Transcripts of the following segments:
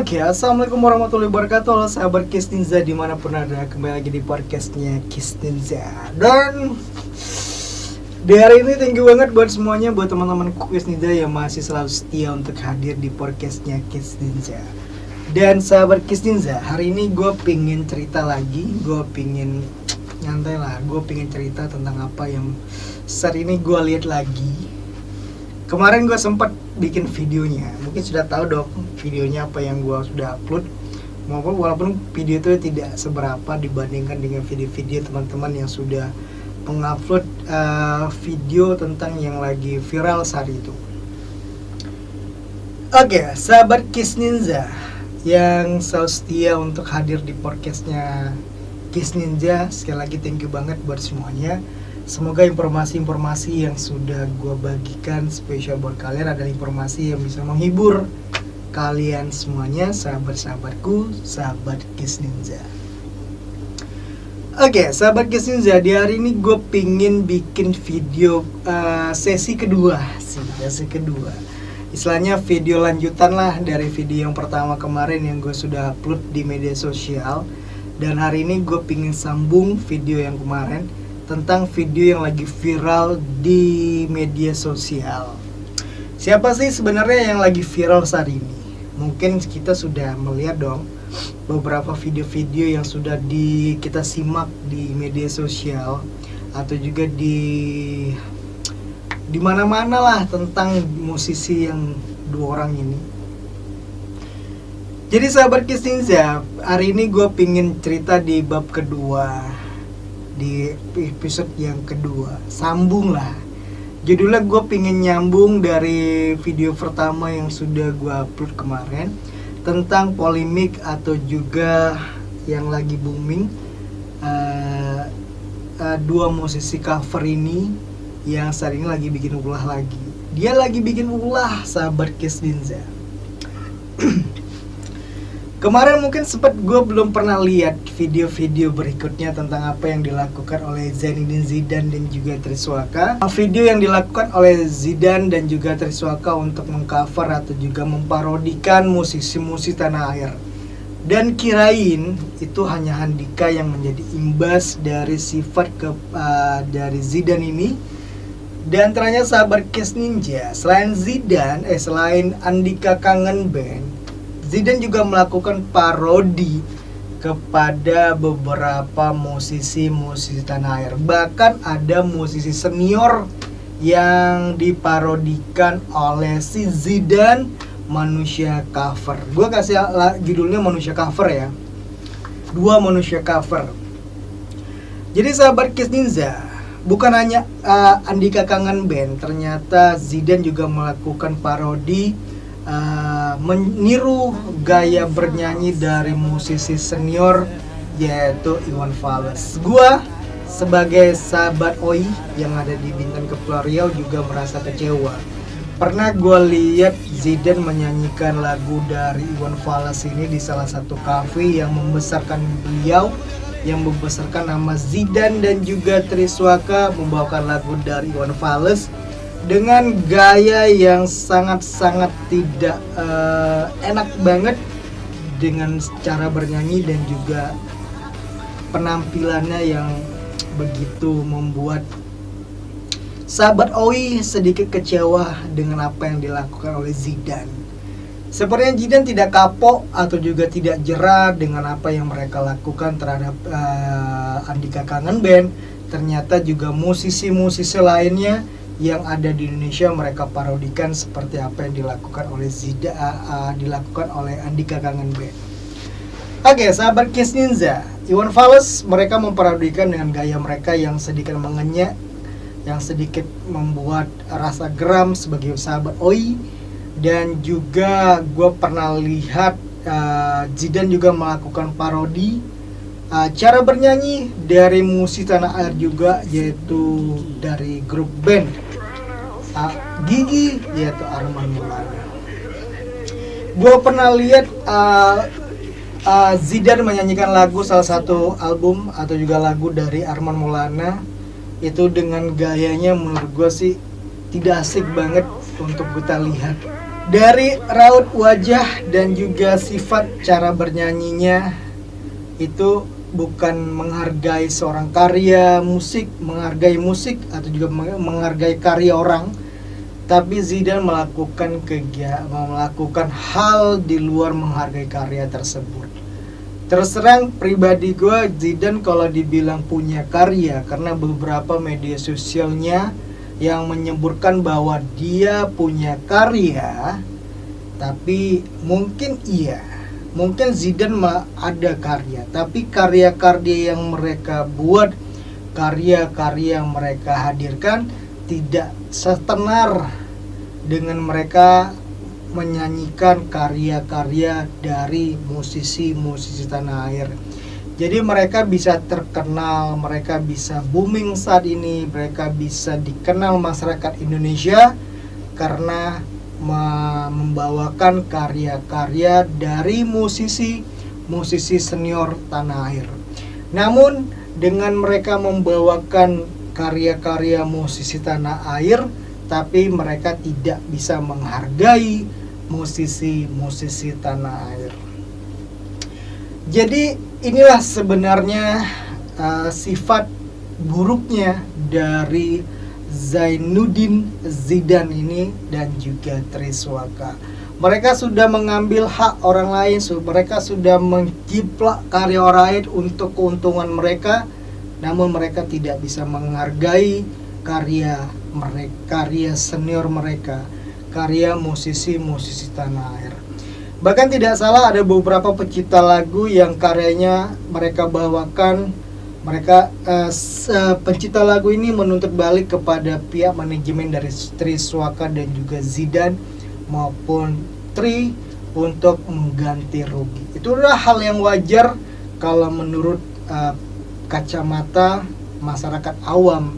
Oke, assalamualaikum warahmatullahi wabarakatuh. Halo sahabat Kiss Ninja dimanapun ada, kembali lagi di podcastnya Kiss Ninja. Dan di hari ini thank you banget buat semuanya, buat teman-teman Kiss Ninja yang masih selalu setia untuk hadir di podcastnya Kiss Ninja. Dan sahabat Kiss Ninja, hari ini gue pingin cerita lagi, gue pingin nyantai lah, gue pingin cerita tentang apa yang saat ini gue lihat lagi. Kemarin gue sempat bikin videonya, mungkin sudah tahu dong videonya apa yang gue sudah upload. Walaupun video itu tidak seberapa dibandingkan dengan video-video teman-teman yang sudah mengupload video tentang yang lagi viral saat itu. Oke, sahabat Kiss Ninja yang selalu setia untuk hadir di podcastnya Kiss Ninja, sekali lagi thank you banget buat semuanya. Semoga informasi-informasi yang sudah gue bagikan spesial buat kalian adalah informasi yang bisa menghibur kalian semuanya, sahabat-sahabatku, sahabat Kiss Ninja. Oke, sahabat Kiss Ninja, di hari ini gue pingin bikin video sesi kedua. Istilahnya video lanjutan lah dari video yang pertama kemarin yang gue sudah upload di media sosial. Dan hari ini gue pingin sambung video yang kemarin tentang video yang lagi viral di media sosial. Siapa sih sebenarnya yang lagi viral saat ini? Mungkin kita sudah melihat dong beberapa video-video yang sudah kita simak di media sosial atau juga di mana-mana lah tentang musisi yang dua orang ini. Jadi sahabat Kiss Ninja, hari ini gue pingin cerita di bab kedua, di episode yang kedua, sambung lah. Judulnya gue pingin nyambung dari video pertama yang sudah gue upload kemarin tentang polemik atau juga yang lagi booming dua musisi cover ini yang saat ini lagi bikin ulah lagi. Dia lagi bikin ulah, sahabat Kiss Ninja. Kemarin mungkin sempat gue belum pernah lihat video-video berikutnya tentang apa yang dilakukan oleh Zainuddin Zidane dan juga Triswaka. Video yang dilakukan oleh Zidane dan juga Triswaka untuk mengcover atau juga memparodikan musisi-musisi tanah air. Dan kirain itu hanya Handika yang menjadi imbas dari sifat dari Zidane ini. Dan ternyata sahabat Kiss Ninja, selain Andika Kangen Band, Zidane juga melakukan parodi kepada beberapa musisi-musisi tanah air. Bahkan ada musisi senior yang diparodikan oleh si Zidane, manusia cover. Gue kasih judulnya manusia cover ya. Dua manusia cover. Jadi sahabat Kiss Ninja, bukan hanya Andika Kangen Band, ternyata Zidane juga melakukan parodi meniru gaya bernyanyi dari musisi senior yaitu Iwan Fals. Gua sebagai sahabat OI yang ada di Bintan Kepulauan Riau juga merasa kecewa. Pernah gue lihat Zidane menyanyikan lagu dari Iwan Fals ini di salah satu kafe yang membesarkan beliau, yang membesarkan nama Zidane dan juga Triswaka, membawakan lagu dari Iwan Fals dengan gaya yang sangat-sangat tidak enak banget, dengan cara bernyanyi dan juga penampilannya yang begitu membuat sahabat Oi sedikit kecewa dengan apa yang dilakukan oleh Zidane. Sepertinya Zidane tidak kapok atau juga tidak jera dengan apa yang mereka lakukan terhadap Andika Kangen Band. Ternyata juga musisi-musisi lainnya yang ada di Indonesia mereka parodikan seperti apa yang dilakukan oleh dilakukan oleh Andika Kangen Band. Oke, sahabat Kiss Ninja, Iwan Fals mereka memparodikan dengan gaya mereka yang sedikit mengenyek, yang sedikit membuat rasa geram sebagai sahabat OI. Dan juga gue pernah lihat Zidane juga melakukan parodi cara bernyanyi dari musisi tanah air juga, yaitu dari grup band Gigi, yaitu Arman Maulana. Gue pernah lihat Zidane menyanyikan lagu salah satu album atau juga lagu dari Arman Maulana. Itu dengan gayanya menurut gue sih tidak asik banget untuk kita lihat. Dari raut wajah dan juga sifat cara bernyanyinya itu bukan menghargai seorang karya musik, menghargai musik atau juga menghargai karya orang, tapi Zidane melakukan hal di luar menghargai karya tersebut. Terus terang pribadi gue, Zidane kalau dibilang punya karya karena beberapa media sosialnya yang menyebutkan bahwa dia punya karya, tapi mungkin Zidane ada karya, tapi karya-karya yang mereka buat, karya-karya yang mereka hadirkan tidak setenar dengan mereka menyanyikan karya-karya dari musisi-musisi tanah air. Jadi mereka bisa terkenal, mereka bisa booming saat ini, mereka bisa dikenal masyarakat Indonesia karena membawakan karya-karya dari musisi senior tanah air. Namun dengan mereka membawakan karya-karya musisi tanah air, tapi mereka tidak bisa menghargai musisi-musisi tanah air. Jadi inilah sebenarnya sifat buruknya dari Zainuddin Zidane ini dan juga Triswaka. Mereka sudah mengambil hak orang lain, mereka sudah menjiplak karya orang lain untuk keuntungan mereka, namun mereka tidak bisa menghargai karya mereka, karya senior mereka, karya musisi-musisi tanah air. Bahkan tidak salah ada beberapa pencipta lagu yang karyanya mereka bawakan. Pencipta lagu ini menuntut balik kepada pihak manajemen dari Triswaka dan juga Zidane maupun Tri untuk mengganti rugi. Itu adalah hal yang wajar kalau menurut kacamata masyarakat awam,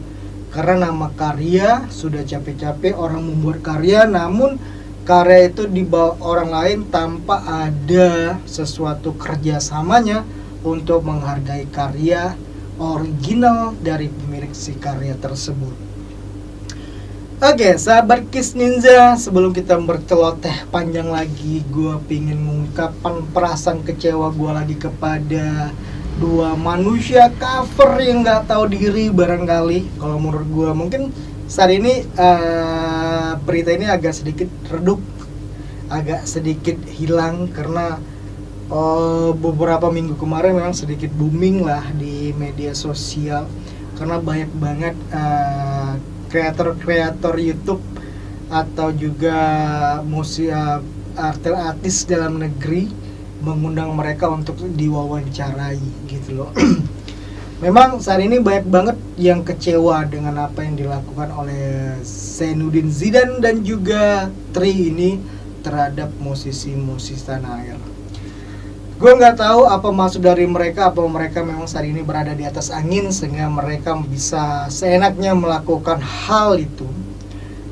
karena nama karya sudah capek-capek orang membuat karya, namun karya itu dibawa orang lain tanpa ada sesuatu kerjasamanya untuk menghargai karya original dari pemilik si karya tersebut. Oke, sahabat Kiss Ninja, sebelum kita berceloteh panjang lagi, gue pingin mengungkapkan perasaan kecewa gue lagi kepada dua manusia cover yang nggak tahu diri barangkali. Kalau menurut gue mungkin saat ini berita ini agak sedikit redup, agak sedikit hilang karena beberapa minggu kemarin memang sedikit booming lah di media sosial karena banyak banget kreator YouTube atau juga artis dalam negeri mengundang mereka untuk diwawancarai gitu loh. Memang saat ini banyak banget yang kecewa dengan apa yang dilakukan oleh Zainuddin Zidane dan juga Tri ini terhadap musisi-musisi tanah air. Gue nggak tahu apa maksud dari mereka, apa mereka memang saat ini berada di atas angin sehingga mereka bisa seenaknya melakukan hal itu.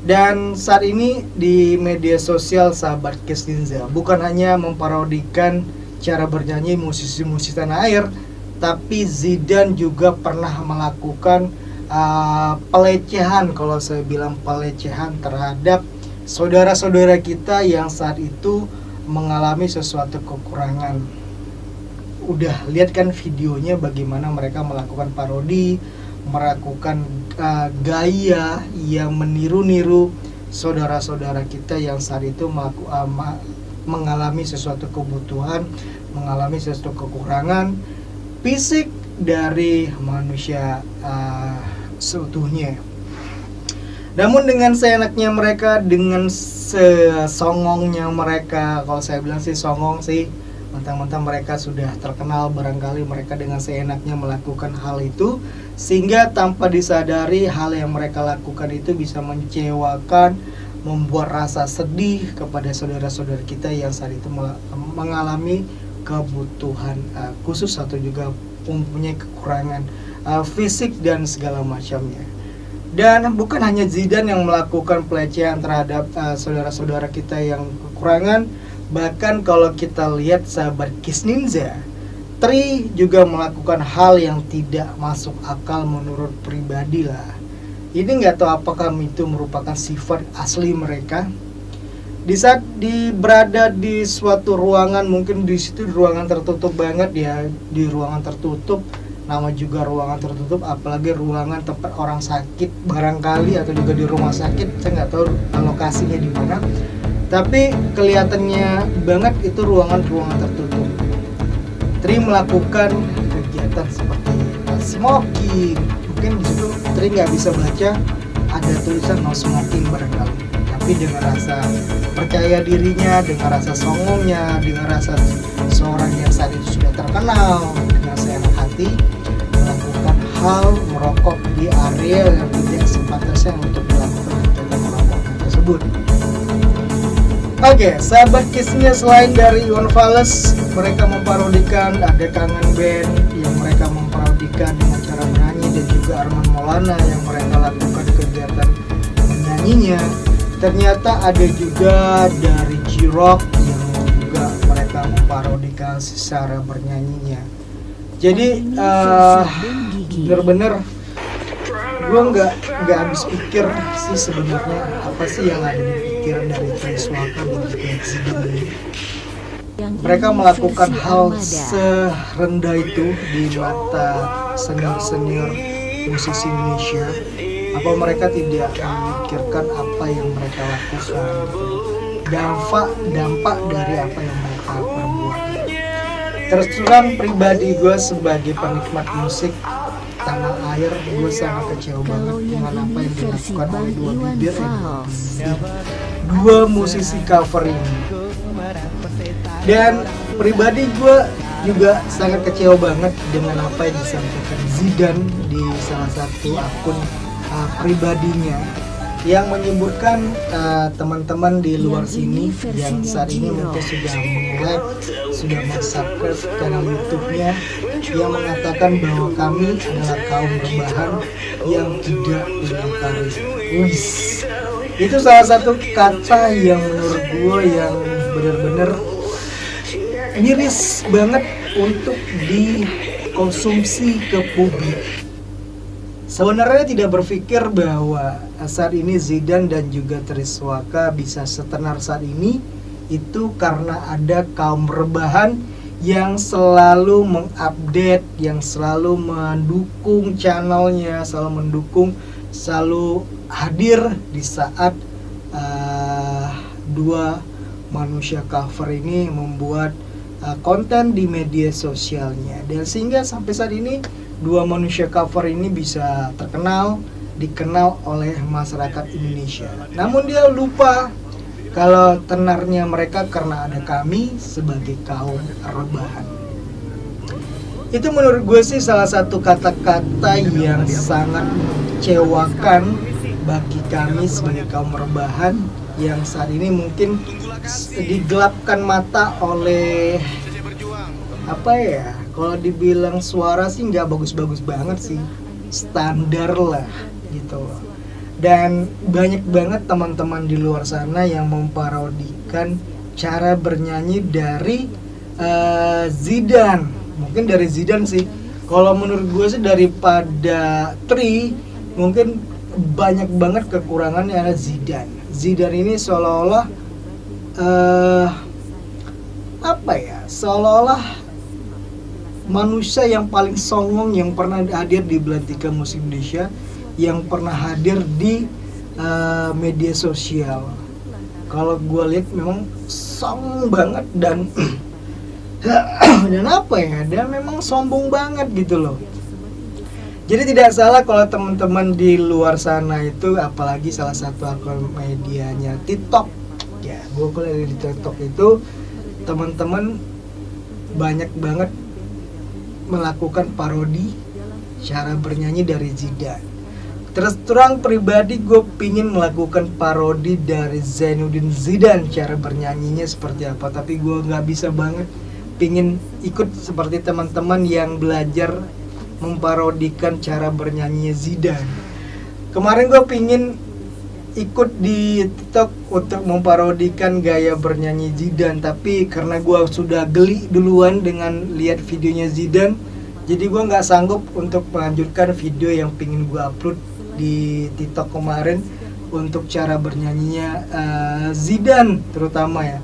Dan saat ini di media sosial sahabat Kiss Ninja bukan hanya memparodikan cara bernyanyi musisi-musisi tanah air, tapi Zidane juga pernah melakukan pelecehan, kalau saya bilang pelecehan terhadap saudara-saudara kita yang saat itu mengalami sesuatu kekurangan. Udah lihat kan videonya bagaimana mereka melakukan parodi, melakukan gaya yang meniru-niru saudara-saudara kita yang saat itu mengalami sesuatu kebutuhan, mengalami sesuatu kekurangan fisik dari manusia seutuhnya. Namun dengan seenaknya mereka, dengan sesongongnya mereka, kalau saya bilang sih songong sih, mentang-mentang mereka sudah terkenal, barangkali mereka dengan seenaknya melakukan hal itu, sehingga tanpa disadari hal yang mereka lakukan itu bisa mengecewakan, membuat rasa sedih kepada saudara-saudara kita yang saat itu mengalami kebutuhan khusus atau juga mempunyai kekurangan fisik dan segala macamnya. Dan bukan hanya Zidane yang melakukan pelecehan terhadap saudara-saudara kita yang kekurangan, bahkan kalau kita lihat sahabat Kiss Ninja, Tri juga melakukan hal yang tidak masuk akal menurut pribadi lah. Ini nggak tahu apakah itu merupakan sifat asli mereka. Di saat berada di suatu ruangan, mungkin di situ ruangan tertutup banget ya, di ruangan tertutup, nama juga ruangan tertutup, apalagi ruangan tempat orang sakit barangkali, atau juga di rumah sakit, saya nggak tahu lokasinya di mana, tapi kelihatannya banget itu ruangan tertutup. Tri melakukan kegiatan seperti smoking, mungkin di situ Tri nggak bisa baca ada tulisan no smoking barangkali, tapi dengan rasa percaya dirinya, dengan rasa songongnya, dengan rasa seorang yang saat itu sudah terkenal, dengan senang hati melakukan hal merokok di area yang tidak sepantasnya untuk dilakukan kegiatan merokok tersebut. Oke, sahabat kisnya, selain dari Iwan Fals, mereka memparodikan, ada Kangen Band yang mereka memparodikan dengan cara menyanyi, dan juga Arman Maulana yang mereka lakukan kegiatan menyanyinya. Ternyata ada juga dari J-Rock yang juga mereka memparodikan secara bernyanyinya. Jadi bener-bener gue nggak habis pikir sih sebenarnya apa sih yang ada di pikiran dari Triswaka dan juga Zidan ini. Mereka melakukan hal serendah itu di mata senior-senior musisi Indonesia. Apa mereka tidak memikirkan apa yang mereka lakukan, dampak dari apa yang mereka perbuat. Terus terang pribadi gue sebagai penikmat musik tanah air, gue sangat kecewa banget dengan apa yang dilakukan oleh dua bibir dua musisi cover ini. Dan pribadi gue juga sangat kecewa banget dengan apa yang disampaikan Zidan di salah satu akun pribadinya, yang menyebutkan teman-teman di luar sini yang saat ini mungkin sudah meng-like, sudah men-subscribe channel YouTube-nya, yang mengatakan bahwa kami adalah kaum rebahan yang tidak punya karir. Itu salah satu kata yang menurut gue yang benar-benar miris banget untuk dikonsumsi ke publik. Sebenarnya tidak berpikir bahwa saat ini Zidan dan juga Triswaka bisa setenar saat ini itu karena ada kaum rebahan yang selalu mengupdate, yang selalu mendukung channelnya, selalu mendukung, selalu hadir di saat dua manusia cover ini membuat konten di media sosialnya. Dan sehingga sampai saat ini dua manusia cover ini bisa dikenal oleh masyarakat Indonesia. Namun dia lupa kalau tenarnya mereka karena ada kami sebagai kaum rebahan. Itu menurut gue sih salah satu kata-kata yang sangat mengecewakan bagi kami sebagai kaum rebahan yang saat ini mungkin digelapkan mata oleh apa ya, kalau dibilang suara sih nggak bagus-bagus banget sih, standar lah gitu. Dan banyak banget teman-teman di luar sana yang memparodikan cara bernyanyi dari Zidan. Mungkin dari Zidan sih, kalau menurut gue sih daripada Tri mungkin banyak banget kekurangannya ada Zidan. Zidan ini seolah-olah seolah-olah manusia yang paling songong yang pernah hadir di belantika musik Indonesia, yang pernah hadir di media sosial. Kalau gue lihat memang songong banget dan dan apa ya, dia memang sombong banget gitu loh. Jadi tidak salah kalau teman-teman di luar sana itu, apalagi salah satu akun medianya TikTok ya, gue kuliah di TikTok itu, teman-teman banyak banget melakukan parodi cara bernyanyi dari Zidan. Terus terang pribadi gue pingin melakukan parodi dari Zainuddin Zidan, cara bernyanyinya seperti apa, tapi gue nggak bisa banget. Pingin ikut seperti teman-teman yang belajar memparodikan cara bernyanyinya Zidan. Kemarin gue pingin ikut di TikTok untuk memparodikan gaya bernyanyi Zidan, tapi karena gue sudah geli duluan dengan lihat videonya Zidan, jadi gue nggak sanggup untuk melanjutkan video yang pingin gue upload di TikTok kemarin. untuk cara bernyanyinya Zidane terutama ya.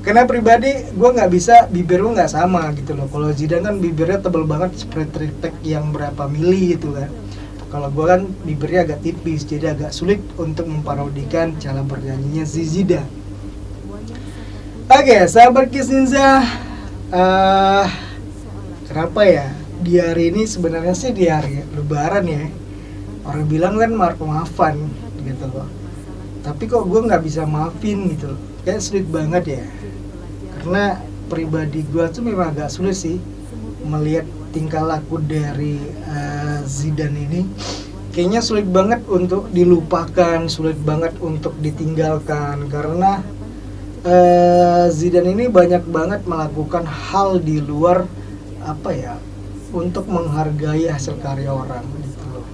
Karena pribadi gue nggak bisa, bibir gue nggak sama gitu loh. Kalau Zidane kan bibirnya tebel banget seperti tritek yang berapa mili gitu kan. Kalau gue kan bibirnya agak tipis, jadi agak sulit untuk memparodikan cara bernyanyinya si Zidane. Oke, sahabat Kiss Ninja, kenapa ya di hari ini, sebenarnya sih di hari Lebaran ya, orang bilang kan maafan gitu loh. Tapi kok gue nggak bisa maafin gitu loh, kayak sulit banget ya. Karena pribadi gue tuh memang agak sulit sih melihat tingkah laku dari Zidane ini. Kayaknya sulit banget untuk dilupakan, sulit banget untuk ditinggalkan, karena Zidane ini banyak banget melakukan hal di luar apa ya, untuk menghargai hasil karya orang gitu loh.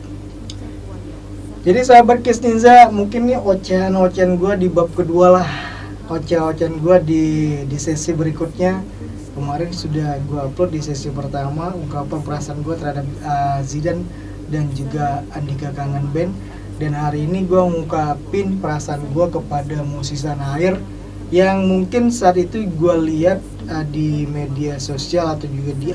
Jadi sahabat Kiss Ninja, mungkin nih ocehan gue di bab kedua lah, ocehan gue di sesi berikutnya. Kemarin sudah gue upload di sesi pertama ungkapan perasaan gue terhadap Zidane dan juga Andika Kangen Band, dan hari ini gue ngungkapin perasaan gue kepada musisi tanah air yang mungkin saat itu gue lihat di media sosial atau juga di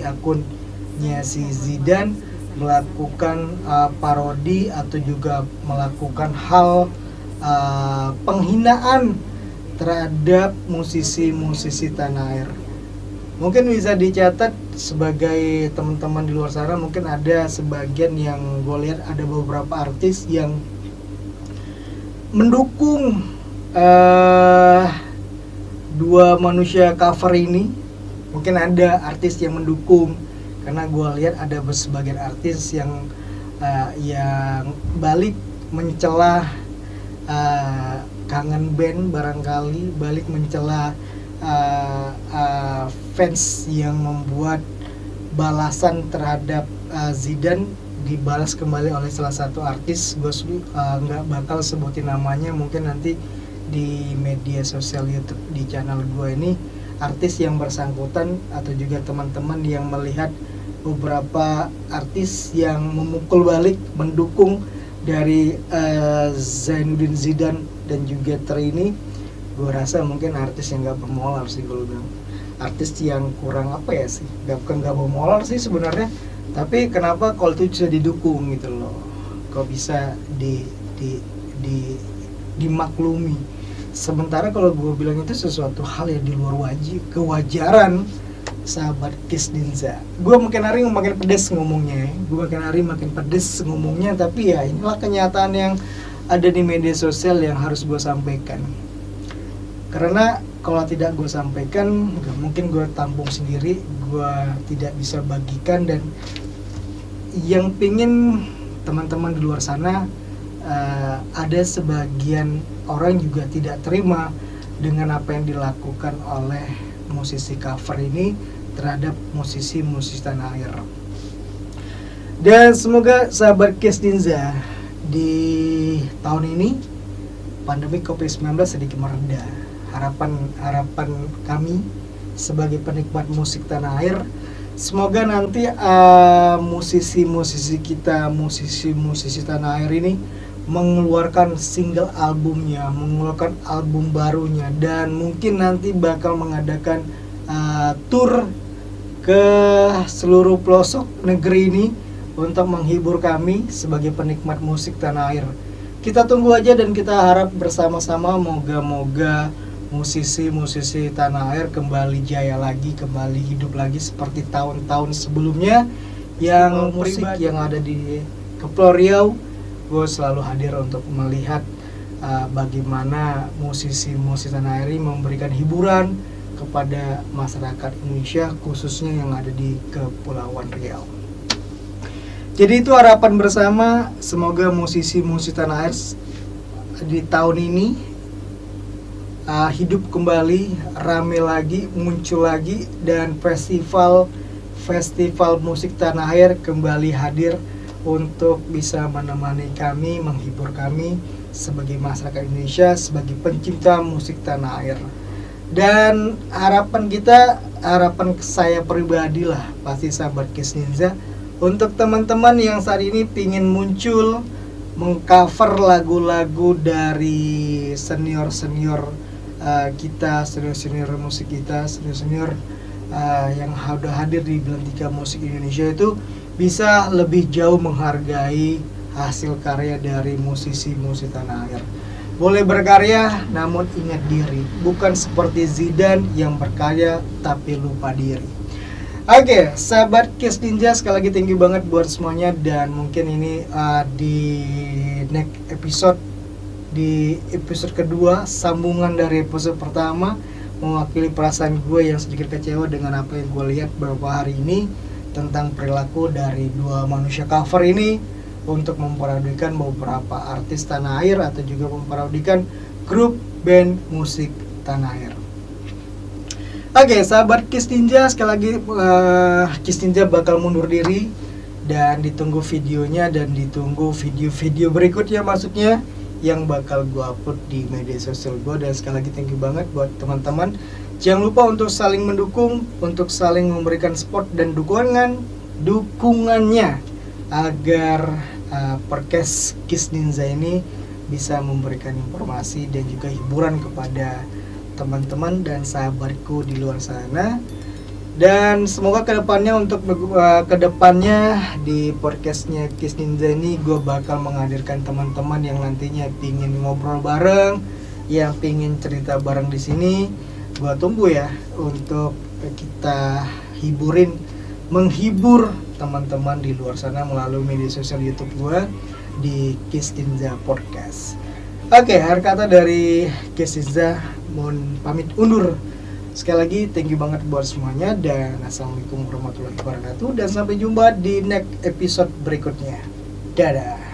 akunnya si Zidane melakukan parodi atau juga melakukan hal penghinaan terhadap musisi-musisi tanah air. Mungkin bisa dicatat sebagai teman-teman di luar sana, mungkin ada sebagian yang gue lihat ada beberapa artis yang mendukung dua manusia cover ini. Mungkin ada artis yang mendukung, karena gue lihat ada sebagian artis yang balik mencela Kangen Band, barangkali balik mencela fans yang membuat balasan terhadap Zidane dibalas kembali oleh salah satu artis. Gue nggak bakal sebutin namanya, mungkin nanti di media sosial YouTube di channel gue ini artis yang bersangkutan atau juga teman-teman yang melihat beberapa artis yang memukul balik mendukung dari Zainuddin Zidane dan juga Trini. Gue rasa mungkin artis yang gak bermoral sih, kalau bilang artis yang kurang apa ya sih, bukan gak bermoral sih sebenarnya, tapi kenapa kalau itu bisa didukung gitu loh, kok bisa dimaklumi. Sementara kalau gue bilang itu sesuatu hal yang di luar kewajaran sahabat Kiss Ninja. Gue makin hari makin pedes ngomongnya, tapi ya inilah kenyataan yang ada di media sosial yang harus gue sampaikan. Karena kalau tidak gue sampaikan, gak mungkin gue tampung sendiri, gue tidak bisa bagikan. Dan yang pingin teman-teman di luar sana, ada sebagian orang juga tidak terima dengan apa yang dilakukan oleh musisi cover ini terhadap musisi-musisi tanah air. Dan semoga sahabat Kiss Ninja, di tahun ini pandemi COVID-19 sedikit mereda. Harapan kami sebagai penikmat musik tanah air, semoga nanti musisi-musisi kita, musisi tanah air ini mengeluarkan single albumnya, mengeluarkan album barunya, dan mungkin nanti bakal mengadakan tour ke seluruh pelosok negeri ini untuk menghibur kami sebagai penikmat musik tanah air. Kita tunggu aja dan kita harap bersama-sama moga-moga musisi-musisi tanah air kembali jaya lagi, kembali hidup lagi seperti tahun-tahun sebelumnya. Yang musik yang ada di Kepulauan Riau, gue selalu hadir untuk melihat bagaimana musisi-musisi tanah air memberikan hiburan kepada masyarakat Indonesia, khususnya yang ada di Kepulauan Riau. Jadi itu harapan bersama, semoga musisi-musisi tanah air di tahun ini hidup kembali, rame lagi, muncul lagi, dan festival musik tanah air kembali hadir untuk bisa menemani kami, menghibur kami sebagai masyarakat Indonesia, sebagai pencinta musik tanah air. Dan harapan saya pribadi lah, pasti sahabat Kiss Ninja, untuk teman-teman yang saat ini pingin muncul mengcover lagu-lagu dari senior-senior kita, senior-senior musik kita, senior-senior yang sudah hadir di Belantika Musik Indonesia itu bisa lebih jauh menghargai hasil karya dari musisi-musisi tanah air. Boleh berkarya namun ingat diri, bukan seperti Zidane yang berkarya tapi lupa diri. Oke, sahabat Kiss Ninja, sekali lagi thank you banget buat semuanya. Dan mungkin ini di next episode, di episode kedua, sambungan dari episode pertama, mewakili perasaan gue yang sedikit kecewa dengan apa yang gue lihat beberapa hari ini tentang perilaku dari dua manusia cover ini untuk memparodikan beberapa artis tanah air atau juga memparodikan grup band musik tanah air. Oke, sahabat Kiss Ninja, sekali lagi Kiss Ninja bakal mundur diri dan ditunggu videonya dan ditunggu video-video berikutnya masuknya yang bakal gue upload di media sosial gue. Dan sekali lagi thank you banget buat teman-teman. Jangan lupa untuk saling mendukung, untuk saling memberikan support dan dukungannya agar podcast Kiss Ninja ini bisa memberikan informasi dan juga hiburan kepada teman-teman dan sahabatku di luar sana. Dan semoga kedepannya di podcastnya Kiss Ninja ini gue bakal menghadirkan teman-teman yang nantinya pingin ngobrol bareng, yang pingin cerita bareng di sini. Gue tunggu ya untuk kita menghibur teman-teman di luar sana melalui media sosial YouTube gue di Kiss Ninja Podcast. Oke, akhir kata dari Kiss Ninja mohon pamit undur. Sekali lagi thank you banget buat semuanya dan assalamualaikum warahmatullahi wabarakatuh dan sampai jumpa di next episode berikutnya. Dadah.